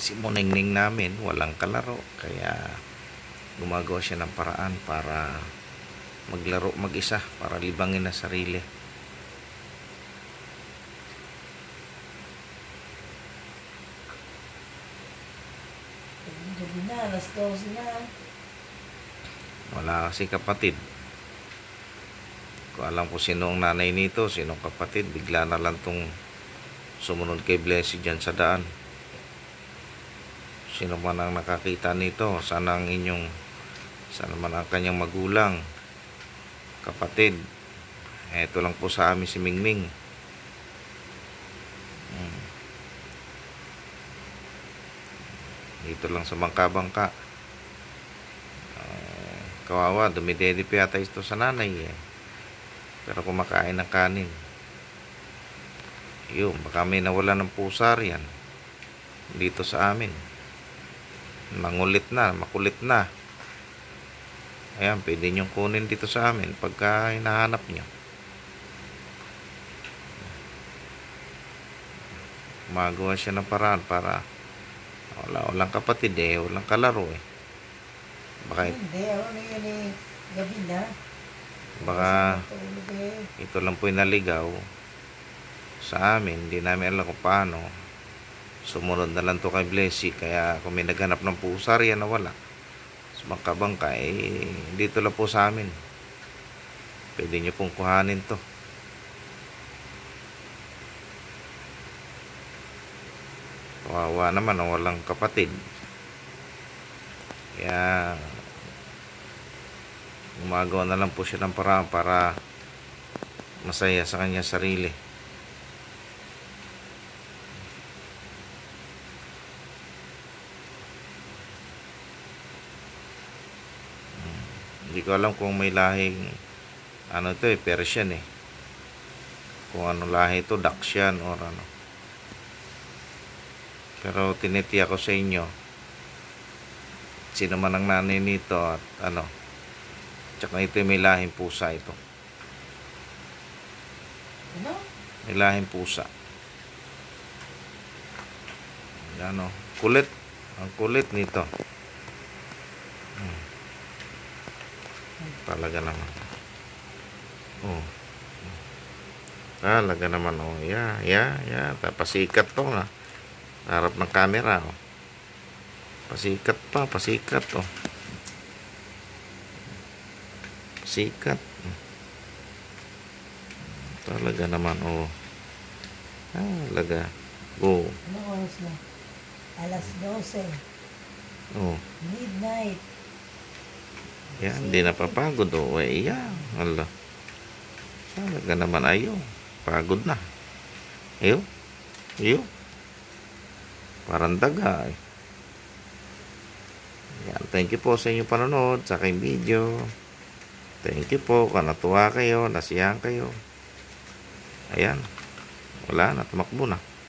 Si Moningning namin walang kalaro, kaya gumagawa siya ng paraan para maglaro mag-isa, para libangin ang sarili. Gabi na, alas 12 na. Wala kasi kapatid. Kung alam ko sinong nanay nito, sinong kapatid, bigla na lang tong sumunod kay Blessy dyan sa daan. Sino man ang nakakita nito, sana man ang kanyang magulang, kapatid. Eto lang po sa amin si Mingming. Dito lang sa bangka-bangka. Kawawa, dumidedi pa yata ito sa nanay pero kumakain ng kanin. Yun, baka may nawala ng pusa riyan dito sa amin. Makulit na. Ayan, pwede nyong kunin dito sa amin pagka hinahanap nyo. Magawa siya ng paraan para walang kapatid walang kalaro Baka hindi, yun gabi na. Baka ito lang po yung naligaw sa amin, hindi namin alam kung paano. Sumunod na lang to kay Blessy, kaya kung may naghanap ng pusa riyan na wala sa bangka-bangka, dito lang po sa amin. Pwede nyo pong kuhanin to. Kawawa naman walang kapatid, kaya gumagawa na lang po siya ng paraan para masaya sa kanya sarili. Hindi ko alam kung may lahing ano ito Persian kung ano lahi ito, Daksyan or ano, pero tinitiya ko sa inyo sino man ang nanay nito at ano, tsaka ito may lahing pusa ito. Ano? May lahing pusa. Ano, kulit. Ang kulit nito. Talaga naman. Talaga naman. Yeah. Pasikat to nga. Harap ng camera. Pasikat. Sikat. Talaga naman, talaga. Anong oras na? Alas 12. Midnight. Yan, hindi napapagod, yan. Hala. Talaga naman, pagod na. Ayaw. Parang daga, Yan, thank you po sa inyong panonood sa aking video. Thank you po kung natuwa kayo, nasiyahan kayo. Ayan, wala na, tumakbo na.